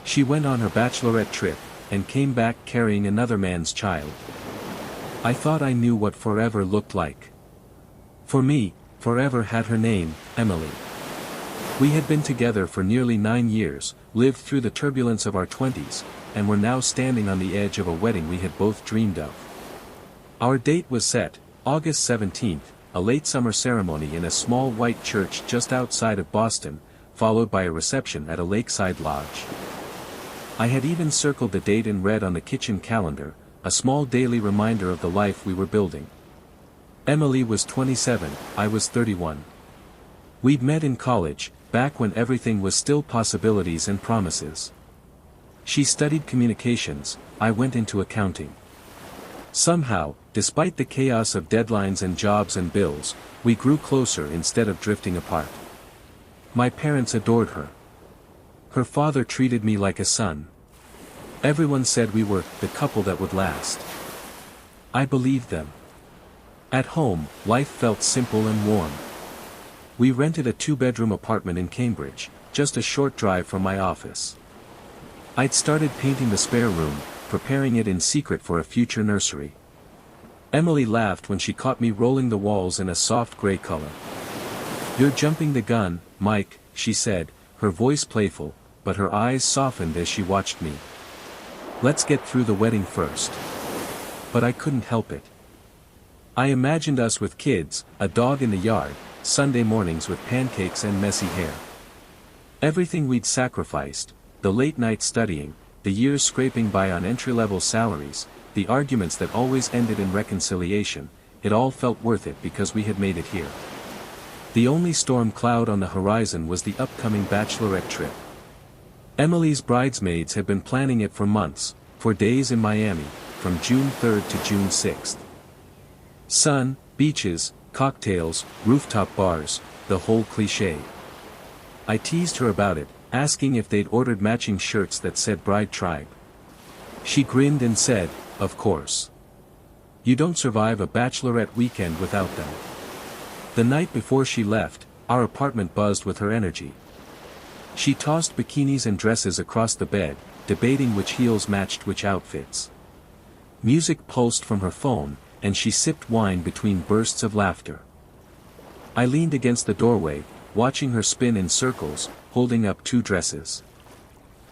She went on her bachelorette trip, and came back carrying another man's child. I thought I knew what forever looked like. For me, forever had her name, Emily. We had been together for nearly 9 years, lived through the turbulence of our 20s, and were now standing on the edge of a wedding we had both dreamed of. Our date was set, August 17th, a late summer ceremony in a small white church just outside of Boston, followed by a reception at a lakeside lodge. I had even circled the date in red on the kitchen calendar, a small daily reminder of the life we were building. Emily was 27, I was 31. We'd met in college, back when everything was still possibilities and promises. She studied communications, I went into accounting. Somehow, despite the chaos of deadlines and jobs and bills, we grew closer instead of drifting apart. My parents adored her. Her father treated me like a son. Everyone said we were the couple that would last. I believed them. At home, life felt simple and warm. We rented a 2-bedroom apartment in Cambridge, just a short drive from my office. I'd started painting the spare room, preparing it in secret for a future nursery. Emily laughed when she caught me rolling the walls in a soft gray color. "You're jumping the gun, Mike," she said, her voice playful, but her eyes softened as she watched me. "Let's get through the wedding first." But I couldn't help it. I imagined us with kids, a dog in the yard, Sunday mornings with pancakes and messy hair. Everything we'd sacrificed, the late night studying, the years scraping by on entry-level salaries, the arguments that always ended in reconciliation, it all felt worth it because we had made it here. The only storm cloud on the horizon was the upcoming bachelorette trip. Emily's bridesmaids had been planning it for months, for days in Miami, from June 3rd to June 6th. Sun, beaches, cocktails, rooftop bars, the whole cliché. I teased her about it, asking if they'd ordered matching shirts that said Bride Tribe. She grinned and said, "Of course. You don't survive a bachelorette weekend without them." The night before she left, our apartment buzzed with her energy. She tossed bikinis and dresses across the bed, debating which heels matched which outfits. Music pulsed from her phone, and she sipped wine between bursts of laughter. I leaned against the doorway, watching her spin in circles, holding up 2 dresses.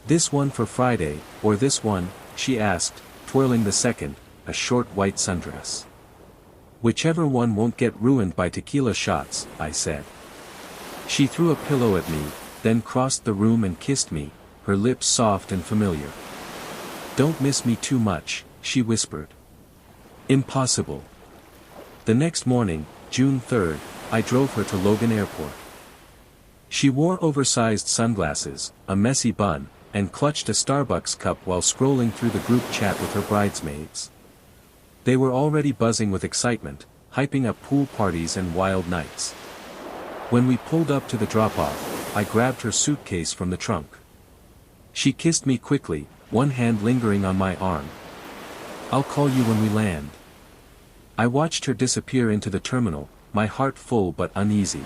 "This one for Friday, or this one?" she asked, twirling the second, a short white sundress. "Whichever one won't get ruined by tequila shots," I said. She threw a pillow at me, then crossed the room and kissed me, her lips soft and familiar. "Don't miss me too much," she whispered. Impossible. The next morning, June 3rd, I drove her to Logan Airport. She wore oversized sunglasses, a messy bun, and clutched a Starbucks cup while scrolling through the group chat with her bridesmaids. They were already buzzing with excitement, hyping up pool parties and wild nights. When we pulled up to the drop-off, I grabbed her suitcase from the trunk. She kissed me quickly, one hand lingering on my arm. "I'll call you when we land." I watched her disappear into the terminal, my heart full but uneasy.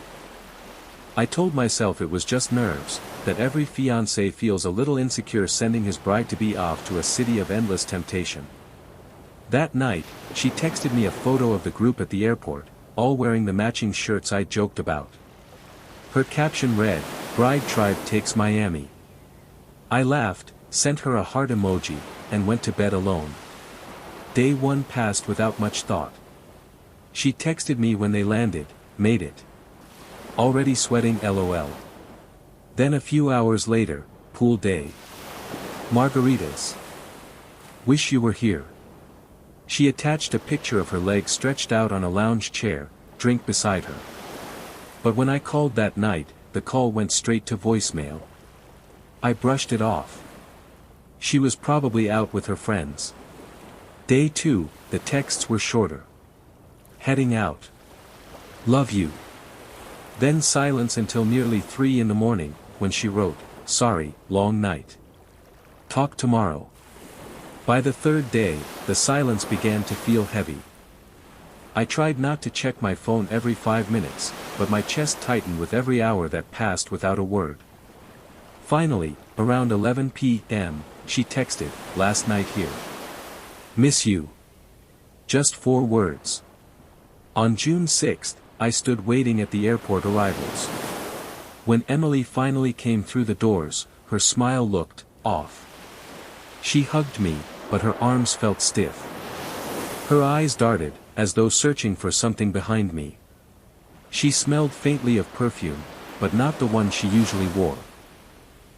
I told myself it was just nerves, that every fiancé feels a little insecure sending his bride-to-be off to a city of endless temptation. That night, she texted me a photo of the group at the airport, all wearing the matching shirts I joked about. Her caption read, "Bride Tribe takes Miami." I laughed, sent her a heart emoji, and went to bed alone. Day 1 passed without much thought. She texted me when they landed, "Made it. Already sweating LOL." Then a few hours later, pool day. Margaritas. "Wish you were here." She attached a picture of her legs stretched out on a lounge chair, drink beside her. But when I called that night, the call went straight to voicemail. I brushed it off. She was probably out with her friends. Day 2, the texts were shorter. "Heading out. Love you." Then silence until nearly 3 in the morning, when she wrote, "Sorry, long night. Talk tomorrow." By the 3rd day, the silence began to feel heavy. I tried not to check my phone every 5 minutes, but my chest tightened with every hour that passed without a word. Finally, Around 11 p.m., she texted, "Last night here. Miss you." Just 4 words. On June 6th, I stood waiting at the airport arrivals. When Emily finally came through the doors, her smile looked off. She hugged me, but her arms felt stiff. Her eyes darted, as though searching for something behind me. She smelled faintly of perfume, but not the one she usually wore.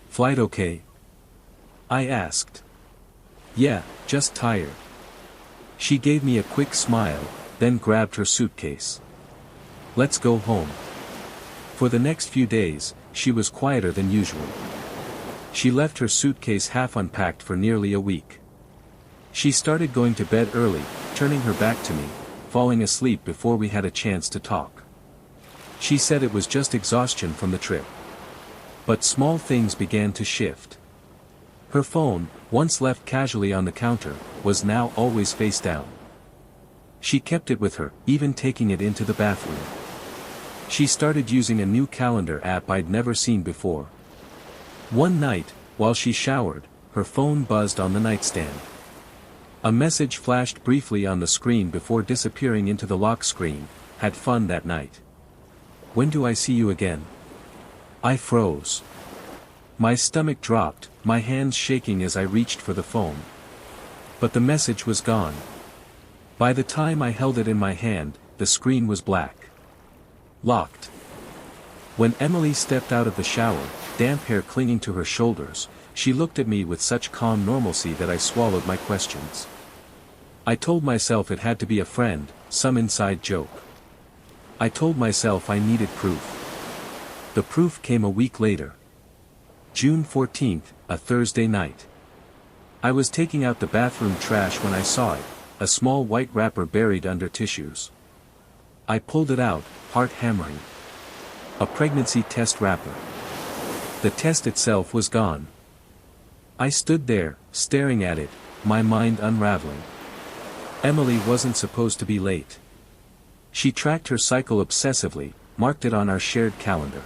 "Flight okay?" I asked. "Yeah, just tired." She gave me a quick smile, then grabbed her suitcase. "Let's go home." For the next few days, she was quieter than usual. She left her suitcase half unpacked for nearly a week. She started going to bed early, turning her back to me, falling asleep before we had a chance to talk. She said it was just exhaustion from the trip. But small things began to shift. Her phone, once left casually on the counter, was now always face down. She kept it with her, even taking it into the bathroom. She started using a new calendar app I'd never seen before. One night, while she showered, her phone buzzed on the nightstand. A message flashed briefly on the screen before disappearing into the lock screen. "Had fun that night. When do I see you again?" I froze. My stomach dropped, my hands shaking as I reached for the phone. But the message was gone. By the time I held it in my hand, the screen was black. Locked. When Emily stepped out of the shower, damp hair clinging to her shoulders, she looked at me with such calm normalcy that I swallowed my questions. I told myself it had to be a friend, some inside joke. I told myself I needed proof. The proof came a week later. June 14th, a Thursday night. I was taking out the bathroom trash when I saw it, a small white wrapper buried under tissues. I pulled it out, heart hammering. A pregnancy test wrapper. The test itself was gone. I stood there, staring at it, my mind unraveling. Emily wasn't supposed to be late. She tracked her cycle obsessively, marked it on our shared calendar.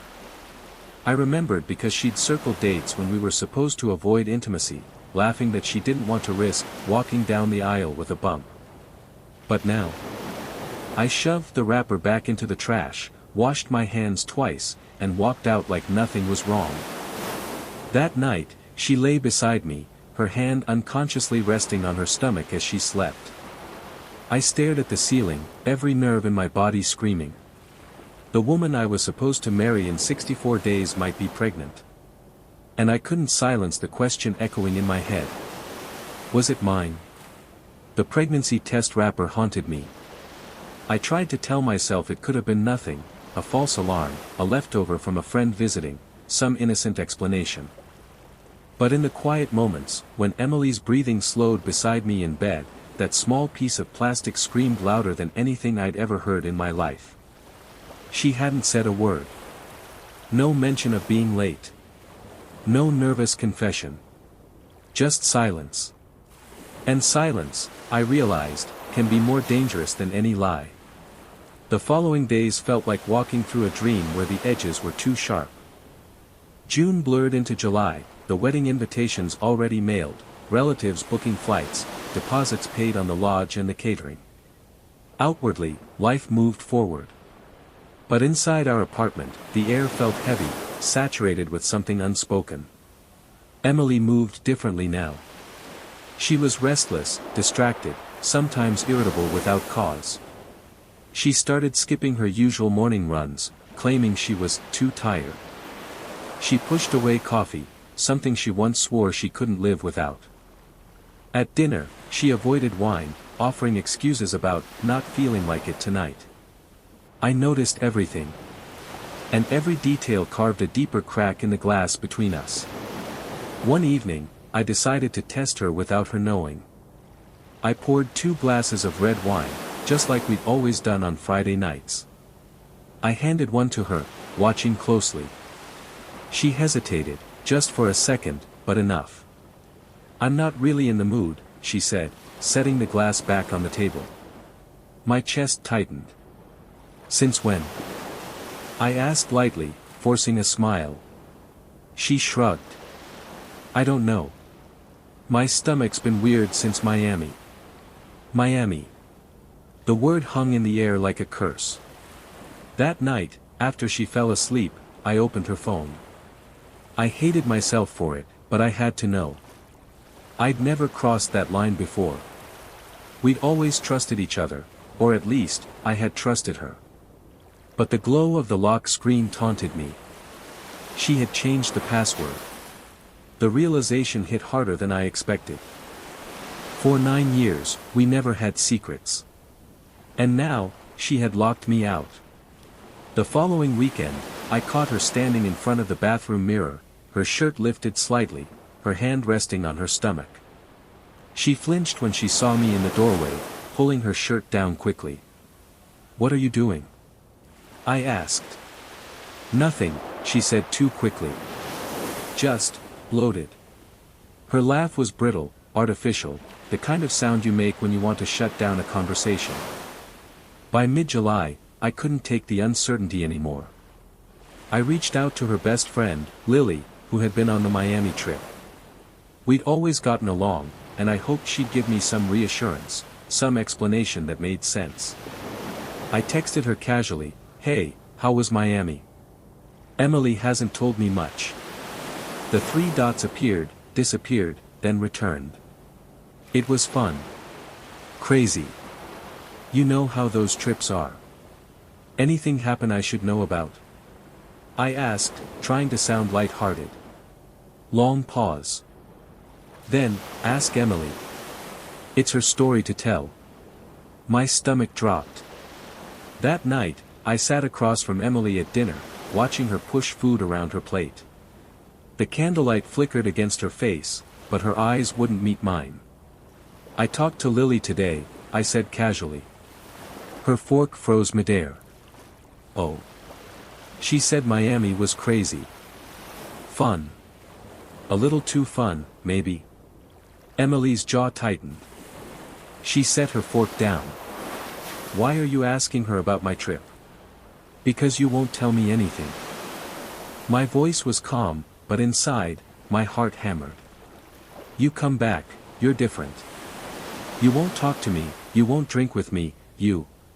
I remembered because she'd circled dates when we were supposed to avoid intimacy, laughing that she didn't want to risk walking down the aisle with a bump. But now, I shoved the wrapper back into the trash, washed my hands twice, and walked out like nothing was wrong. That night, she lay beside me, her hand unconsciously resting on her stomach as she slept. I stared at the ceiling, every nerve in my body screaming. The woman I was supposed to marry in 64 days might be pregnant. And I couldn't silence the question echoing in my head. Was it mine? The pregnancy test wrapper haunted me. I tried to tell myself it could have been nothing, a false alarm, a leftover from a friend visiting, some innocent explanation. But in the quiet moments, when Emily's breathing slowed beside me in bed, that small piece of plastic screamed louder than anything I'd ever heard in my life. She hadn't said a word. No mention of being late. No nervous confession. Just silence. And silence, I realized, can be more dangerous than any lie. The following days felt like walking through a dream where the edges were too sharp. June blurred into July, the wedding invitations already mailed, relatives booking flights, deposits paid on the lodge and the catering. Outwardly, life moved forward. But inside our apartment, the air felt heavy, saturated with something unspoken. Emily moved differently now. She was restless, distracted, sometimes irritable without cause. She started skipping her usual morning runs, claiming she was too tired. She pushed away coffee, something she once swore she couldn't live without. At dinner, she avoided wine, offering excuses about not feeling like it tonight. I noticed everything. And every detail carved a deeper crack in the glass between us. One evening, I decided to test her without her knowing. I poured 2 glasses of red wine, just like we'd always done on Friday nights. I handed one to her, watching closely. She hesitated, just for a second, but enough. "I'm not really in the mood," she said, setting the glass back on the table. My chest tightened. "Since when?" I asked lightly, forcing a smile. She shrugged. I don't know. My stomach's been weird since Miami. Miami. The word hung in the air like a curse. That night, after she fell asleep, I opened her phone. I hated myself for it, but I had to know. I'd never crossed that line before. We'd always trusted each other, or at least, I had trusted her. But the glow of the lock screen taunted me. She had changed the password. The realization hit harder than I expected. For 9 years, we never had secrets. And now, she had locked me out. The following weekend, I caught her standing in front of the bathroom mirror, her shirt lifted slightly, her hand resting on her stomach. She flinched when she saw me in the doorway, pulling her shirt down quickly. "What are you doing?" I asked. "Nothing," she said too quickly. "Just, bloated." Her laugh was brittle, artificial, the kind of sound you make when you want to shut down a conversation. By mid-July, I couldn't take the uncertainty anymore. I reached out to her best friend, Lily, who had been on the Miami trip. We'd always gotten along, and I hoped she'd give me some reassurance, some explanation that made sense. I texted her casually, "Hey, how was Miami?" "Emily hasn't told me much." The 3 dots appeared, disappeared, then returned. "It was fun. Crazy. You know how those trips are. Anything happen I should know about?" I asked, trying to sound light-hearted. Long pause. "Then, ask Emily. It's her story to tell." My stomach dropped. That night, I sat across from Emily at dinner, watching her push food around her plate. The candlelight flickered against her face, but her eyes wouldn't meet mine. "I talked to Lily today," I said casually. Her fork froze midair. "Oh." She said Miami was crazy. Fun. A little too fun, maybe. Emily's jaw tightened. She set her fork down. "Why are you asking her about my trip?" "Because you won't tell me anything." My voice was calm, but inside, my heart hammered. "You come back, you're different. You won't talk to me, you won't drink with me,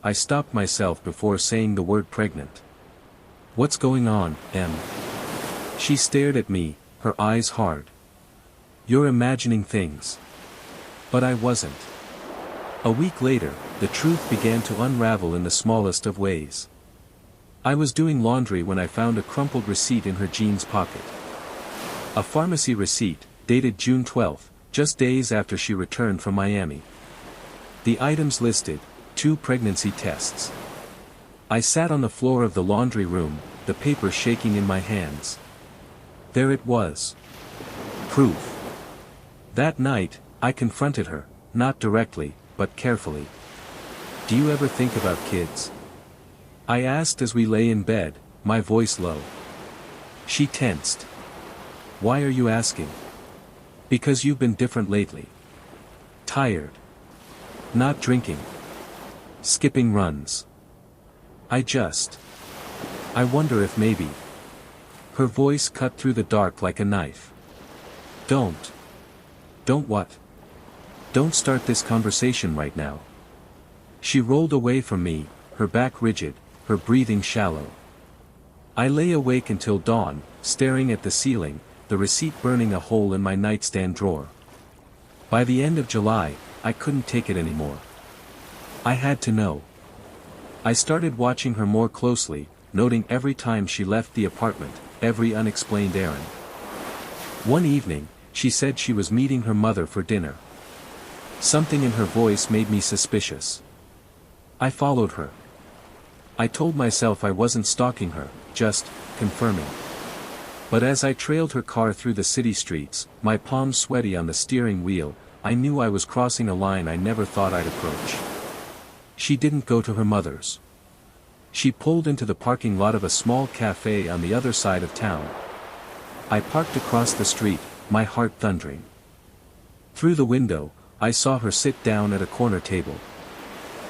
I stopped myself before saying the word pregnant. "What's going on, Em?" She stared at me, her eyes hard. "You're imagining things." But I wasn't. A week later, the truth began to unravel in the smallest of ways. I was doing laundry when I found a crumpled receipt in her jeans pocket. A pharmacy receipt, dated June 12, just days after she returned from Miami. The items listed, 2 pregnancy tests. I sat on the floor of the laundry room, the paper shaking in my hands. There it was. Proof. That night, I confronted her, not directly, but carefully. "Do you ever think about kids?" I asked as we lay in bed, my voice low. She tensed. "Why are you asking?" "Because you've been different lately. Tired. Not drinking. Skipping runs. I wonder if maybe." Her voice cut through the dark like a knife. Don't what?" "Don't start this conversation right now." She rolled away from me, her back rigid, her breathing shallow. I lay awake until dawn, staring at the ceiling, the receipt burning a hole in my nightstand drawer. By the end of July, I couldn't take it anymore. I had to know. I started watching her more closely, noting every time she left the apartment, every unexplained errand. One evening, she said she was meeting her mother for dinner. Something in her voice made me suspicious. I followed her. I told myself I wasn't stalking her, just confirming. But as I trailed her car through the city streets, my palms sweaty on the steering wheel, I knew I was crossing a line I never thought I'd approach. She didn't go to her mother's. She pulled into the parking lot of a small cafe on the other side of town. I parked across the street, my heart thundering. Through the window, I saw her sit down at a corner table.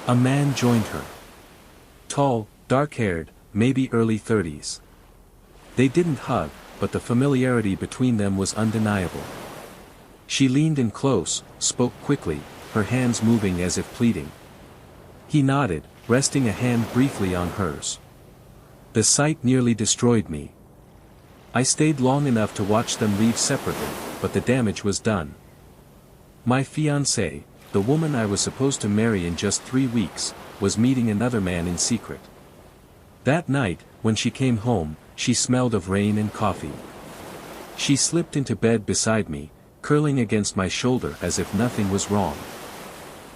A man joined her. Tall, dark-haired, maybe early 30s. They didn't hug, but the familiarity between them was undeniable. She leaned in close, spoke quickly, her hands moving as if pleading. He nodded, resting a hand briefly on hers. The sight nearly destroyed me. I stayed long enough to watch them leave separately, but the damage was done. My fiancée, the woman I was supposed to marry in just 3 weeks, was meeting another man in secret. That night, when she came home, she smelled of rain and coffee. She slipped into bed beside me, curling against my shoulder as if nothing was wrong.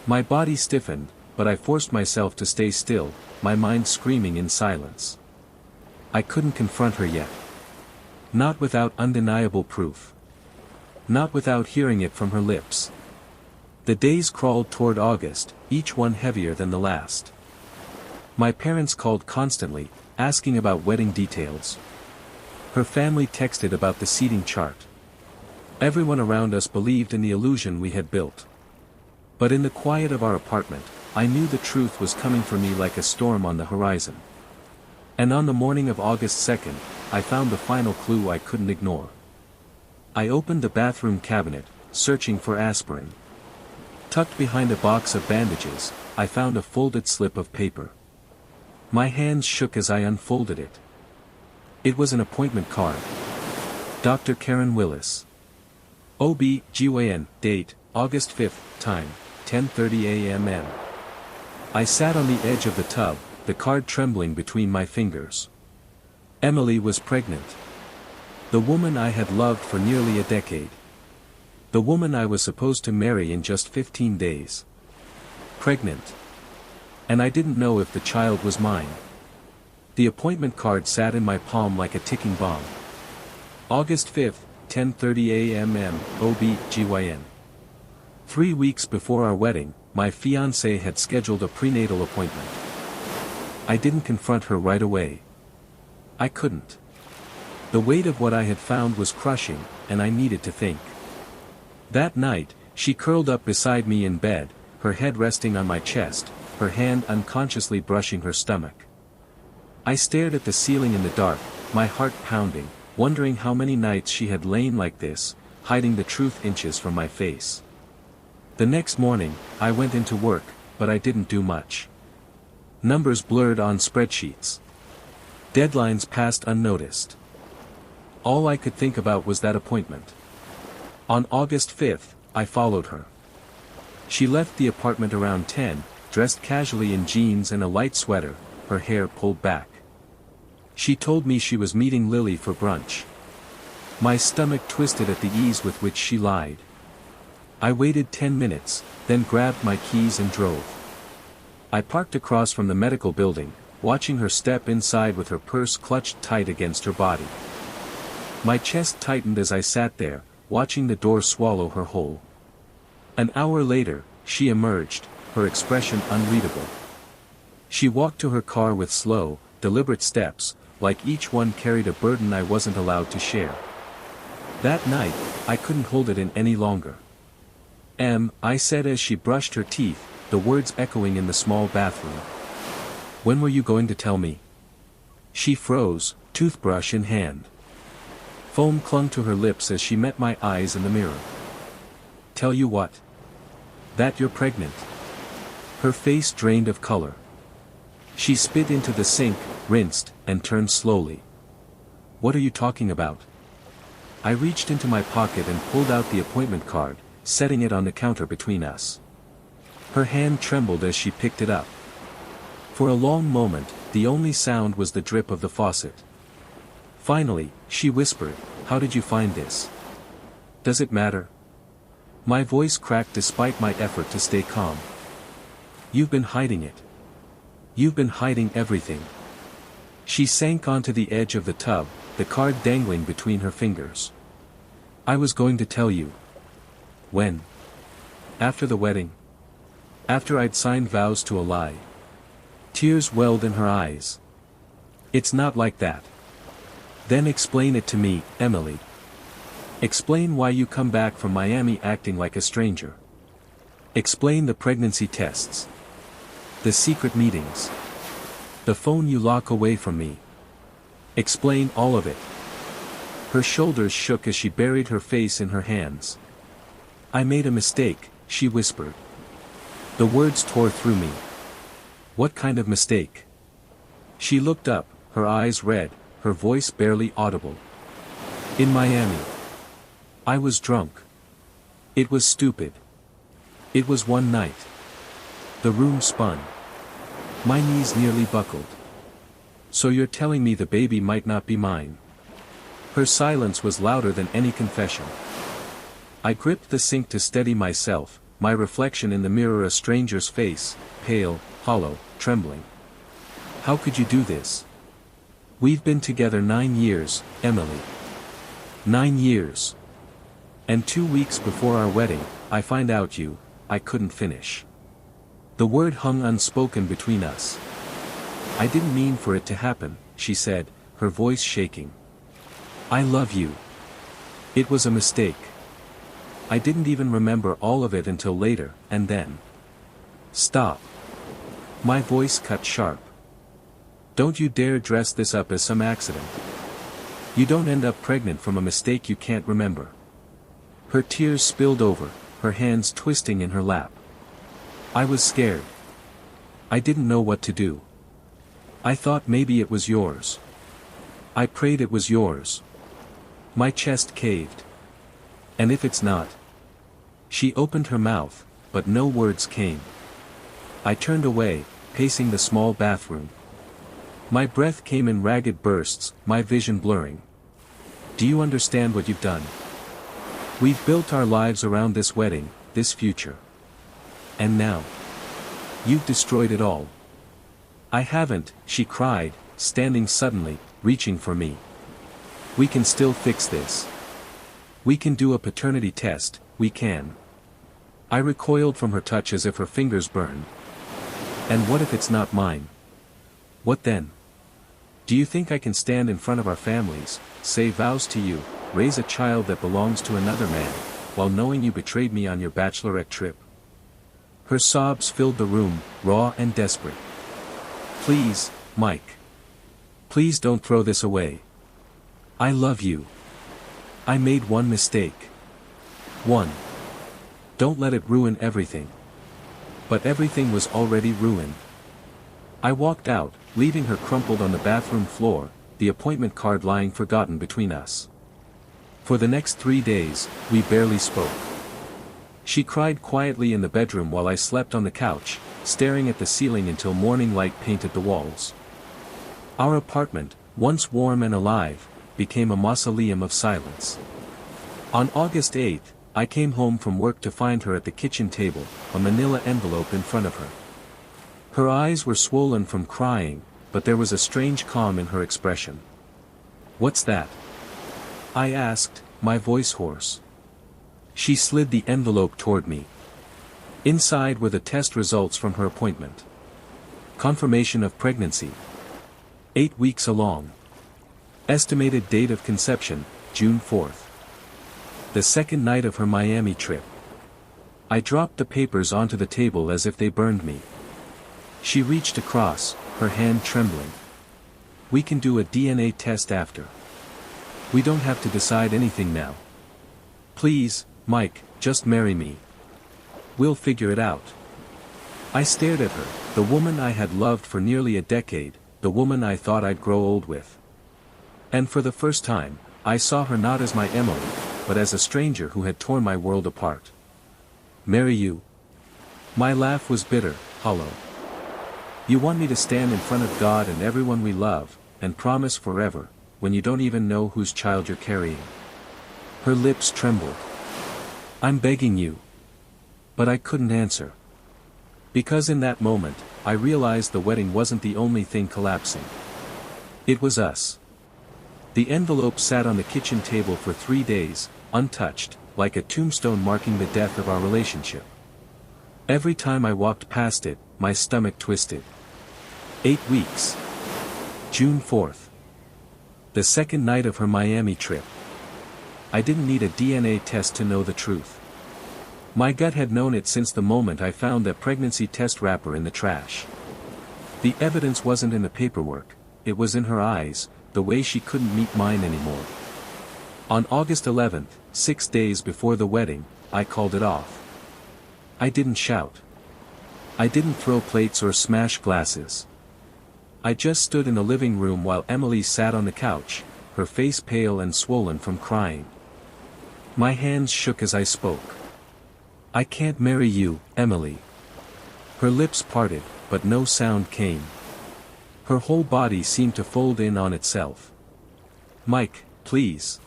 My body stiffened, but I forced myself to stay still, my mind screaming in silence. I couldn't confront her yet. Not without undeniable proof. Not without hearing it from her lips. The days crawled toward August, each one heavier than the last. My parents called constantly, asking about wedding details. Her family texted about the seating chart. Everyone around us believed in the illusion we had built. But in the quiet of our apartment, I knew the truth was coming for me like a storm on the horizon. And on the morning of August 2nd, I found the final clue I couldn't ignore. I opened the bathroom cabinet, searching for aspirin. Tucked behind a box of bandages, I found a folded slip of paper. My hands shook as I unfolded it. It was an appointment card. Dr. Karen Willis. OB/GYN, date, August 5th, time, 10:30 a.m. I sat on the edge of the tub, the card trembling between my fingers. Emily was pregnant. The woman I had loved for nearly a decade. The woman I was supposed to marry in just 15 days. Pregnant. And I didn't know if the child was mine. The appointment card sat in my palm like a ticking bomb. August 5th, 10:30 a.m. OB/GYN. 3 weeks before our wedding, my fiancée had scheduled a prenatal appointment. I didn't confront her right away. I couldn't. The weight of what I had found was crushing, and I needed to think. That night, she curled up beside me in bed, her head resting on my chest, her hand unconsciously brushing her stomach. I stared at the ceiling in the dark, my heart pounding, wondering how many nights she had lain like this, hiding the truth inches from my face. The next morning, I went into work, but I didn't do much. Numbers blurred on spreadsheets. Deadlines passed unnoticed. All I could think about was that appointment. On August 5th, I followed her. She left the apartment around 10, dressed casually in jeans and a light sweater, her hair pulled back. She told me she was meeting Lily for brunch. My stomach twisted at the ease with which she lied. I waited 10 minutes, then grabbed my keys and drove. I parked across from the medical building, watching her step inside with her purse clutched tight against her body. My chest tightened as I sat there, watching the door swallow her whole. An hour later, she emerged, her expression unreadable. She walked to her car with slow, deliberate steps, like each one carried a burden I wasn't allowed to share. That night, I couldn't hold it in any longer. I said as she brushed her teeth, the words echoing in the small bathroom. When were you going to tell me? She froze, toothbrush in hand. Foam clung to her lips as she met my eyes in the mirror. Tell you what? That you're pregnant. Her face drained of color. She spit into the sink, rinsed, and turned slowly. What are you talking about? I reached into my pocket and pulled out the appointment card, setting it on the counter between us. Her hand trembled as she picked it up. For a long moment, the only sound was the drip of the faucet. Finally, she whispered, "How did you find this? Does it matter?" My voice cracked despite my effort to stay calm. You've been hiding it. You've been hiding everything. She sank onto the edge of the tub, the card dangling between her fingers. I was going to tell you. When? After the wedding. After I'd signed vows to a lie. Tears welled in her eyes. It's not like that. Then explain it to me, Emily. Explain why you come back from Miami acting like a stranger. Explain the pregnancy tests. The secret meetings. The phone you lock away from me. Explain all of it. Her shoulders shook as she buried her face in her hands. I made a mistake, she whispered. The words tore through me. What kind of mistake? She looked up, her eyes red, her voice barely audible. In Miami. I was drunk. It was stupid. It was one night. The room spun. My knees nearly buckled. So you're telling me the baby might not be mine? Her silence was louder than any confession. I gripped the sink to steady myself, my reflection in the mirror a stranger's face, pale, hollow, trembling. How could you do this? We've been together 9 years, Emily. 9 years. And 2 weeks before our wedding, I find out I couldn't finish. The word hung unspoken between us. I didn't mean for it to happen, she said, her voice shaking. I love you. It was a mistake. I didn't even remember all of it until later, and then. Stop. My voice cut sharp. Don't you dare dress this up as some accident. You don't end up pregnant from a mistake you can't remember. Her tears spilled over, her hands twisting in her lap. I was scared. I didn't know what to do. I thought maybe it was yours. I prayed it was yours. My chest caved. And if it's not? She opened her mouth, but no words came. I turned away, pacing the small bathroom. My breath came in ragged bursts, my vision blurring. Do you understand what you've done? We've built our lives around this wedding, this future. And now? You've destroyed it all. I haven't, she cried, standing suddenly, reaching for me. We can still fix this. We can do a paternity test, we can. I recoiled from her touch as if her fingers burned. And what if it's not mine? What then? Do you think I can stand in front of our families, say vows to you, raise a child that belongs to another man, while knowing you betrayed me on your Bachelorette trip? Her sobs filled the room, raw and desperate. Please, Mike. Please don't throw this away. I love you. I made one mistake. One. Don't let it ruin everything. But everything was already ruined. I walked out, leaving her crumpled on the bathroom floor, the appointment card lying forgotten between us. For the next 3 days, we barely spoke. She cried quietly in the bedroom while I slept on the couch, staring at the ceiling until morning light painted the walls. Our apartment, once warm and alive, became a mausoleum of silence. On August 8th, I came home from work to find her at the kitchen table, a manila envelope in front of her. Her eyes were swollen from crying, but there was a strange calm in her expression. What's that? I asked, my voice hoarse. She slid the envelope toward me. Inside were the test results from her appointment. Confirmation of pregnancy. 8 weeks along. Estimated date of conception, June 4th. The second night of her Miami trip. I dropped the papers onto the table as if they burned me. She reached across, her hand trembling. We can do a DNA test after. We don't have to decide anything now. Please, Mike, just marry me. We'll figure it out. I stared at her, the woman I had loved for nearly a decade, the woman I thought I'd grow old with. And for the first time, I saw her not as my Emily, but as a stranger who had torn my world apart. Marry you? My laugh was bitter, hollow. You want me to stand in front of God and everyone we love, and promise forever, when you don't even know whose child you're carrying? Her lips trembled. I'm begging you. But I couldn't answer. Because in that moment, I realized the wedding wasn't the only thing collapsing. It was us. The envelope sat on the kitchen table for 3 days, untouched, like a tombstone marking the death of our relationship. Every time I walked past it, my stomach twisted. 8 weeks. June 4th. The second night of her Miami trip. I didn't need a DNA test to know the truth. My gut had known it since the moment I found that pregnancy test wrapper in the trash. The evidence wasn't in the paperwork, it was in her eyes, the way she couldn't meet mine anymore. On August 11th, 6 days before the wedding, I called it off. I didn't shout. I didn't throw plates or smash glasses. I just stood in the living room while Emily sat on the couch, her face pale and swollen from crying. My hands shook as I spoke. I can't marry you, Emily. Her lips parted, but no sound came. Her whole body seemed to fold in on itself. Mike, please.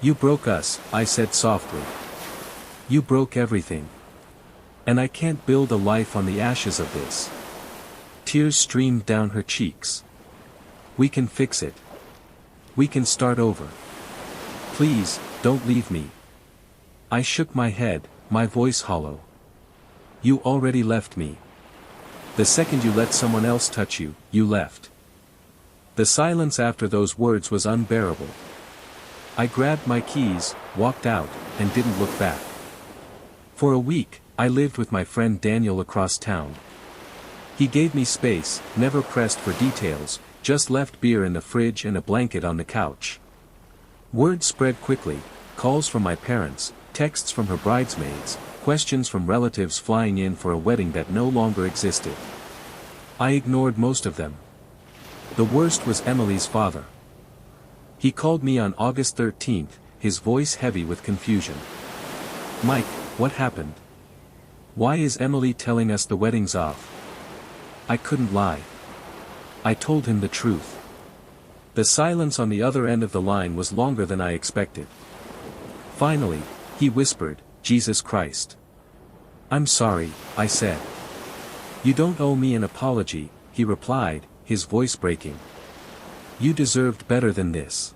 You broke us, I said softly. You broke everything. And I can't build a life on the ashes of this. Tears streamed down her cheeks. We can fix it. We can start over. Please, don't leave me. I shook my head, my voice hollow. You already left me. The second you let someone else touch you, you left. The silence after those words was unbearable. I grabbed my keys, walked out, and didn't look back. For a week, I lived with my friend Daniel across town. He gave me space, never pressed for details, just left beer in the fridge and a blanket on the couch. Word spread quickly, calls from my parents, texts from her bridesmaids, questions from relatives flying in for a wedding that no longer existed. I ignored most of them. The worst was Emily's father. He called me on August 13th, his voice heavy with confusion. Mike, what happened? Why is Emily telling us the wedding's off? I couldn't lie. I told him the truth. The silence on the other end of the line was longer than I expected. Finally, he whispered, Jesus Christ. I'm sorry, I said. You don't owe me an apology, he replied, his voice breaking. You deserved better than this.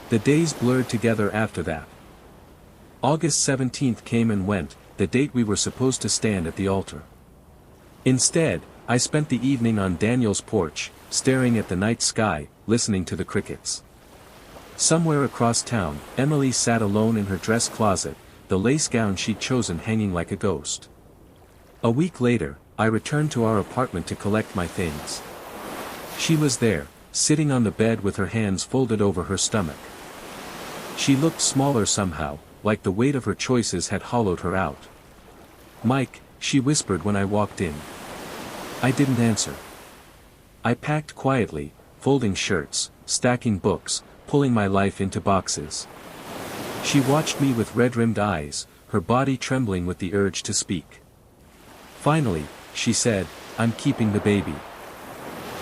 The days blurred together after that. August 17th came and went, the date we were supposed to stand at the altar. Instead, I spent the evening on Daniel's porch, staring at the night sky, listening to the crickets. Somewhere across town, Emily sat alone in her dress closet, the lace gown she'd chosen hanging like a ghost. A week later, I returned to our apartment to collect my things. She was there, sitting on the bed with her hands folded over her stomach. She looked smaller somehow, like the weight of her choices had hollowed her out. Mike, she whispered when I walked in. I didn't answer. I packed quietly, folding shirts, stacking books, pulling my life into boxes. She watched me with red-rimmed eyes, her body trembling with the urge to speak. Finally, she said, I'm keeping the baby.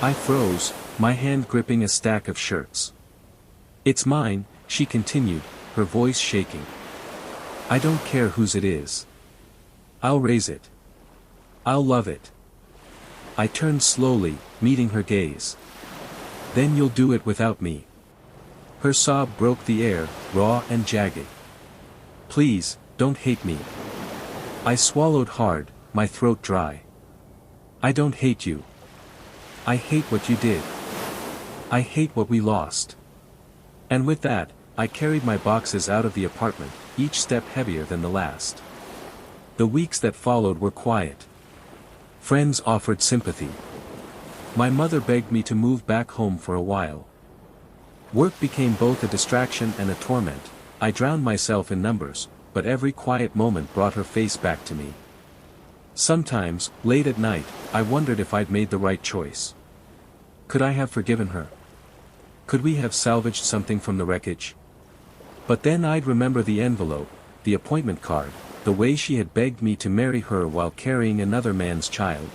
I froze, my hand gripping a stack of shirts. It's mine, she continued, her voice shaking. I don't care whose it is. I'll raise it. I'll love it. I turned slowly, meeting her gaze. Then you'll do it without me. Her sob broke the air, raw and jagged. Please, don't hate me. I swallowed hard, my throat dry. I don't hate you. I hate what you did. I hate what we lost. And with that, I carried my boxes out of the apartment, each step heavier than the last. The weeks that followed were quiet. Friends offered sympathy. My mother begged me to move back home for a while. Work became both a distraction and a torment. I drowned myself in numbers, but every quiet moment brought her face back to me. Sometimes, late at night, I wondered if I'd made the right choice. Could I have forgiven her? Could we have salvaged something from the wreckage? But then I'd remember the envelope, the appointment card, the way she had begged me to marry her while carrying another man's child.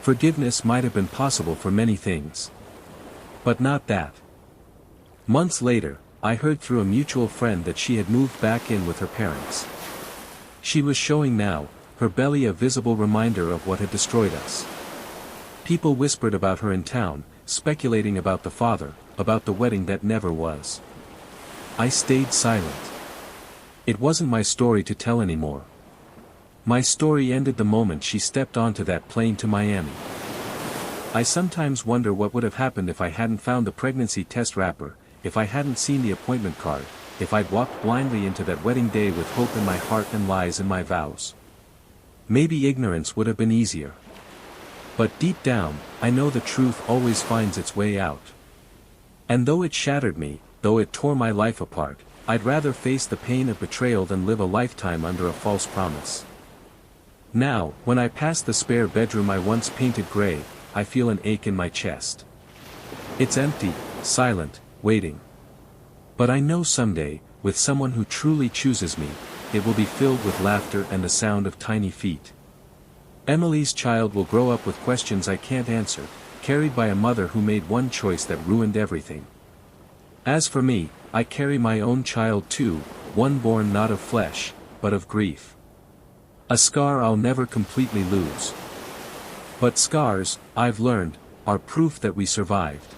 Forgiveness might have been possible for many things. But not that. Months later, I heard through a mutual friend that she had moved back in with her parents. She was showing now, her belly a visible reminder of what had destroyed us. People whispered about her in town, speculating about the father, about the wedding that never was. I stayed silent. It wasn't my story to tell anymore. My story ended the moment she stepped onto that plane to Miami. I sometimes wonder what would have happened if I hadn't found the pregnancy test wrapper, if I hadn't seen the appointment card, if I'd walked blindly into that wedding day with hope in my heart and lies in my vows. Maybe ignorance would have been easier. But deep down, I know the truth always finds its way out. And though it shattered me, though it tore my life apart, I'd rather face the pain of betrayal than live a lifetime under a false promise. Now, when I pass the spare bedroom I once painted gray, I feel an ache in my chest. It's empty, silent, waiting. But I know someday, with someone who truly chooses me, it will be filled with laughter and the sound of tiny feet. Emily's child will grow up with questions I can't answer, carried by a mother who made one choice that ruined everything. As for me, I carry my own child too, one born not of flesh, but of grief. A scar I'll never completely lose. But scars, I've learned, are proof that we survived.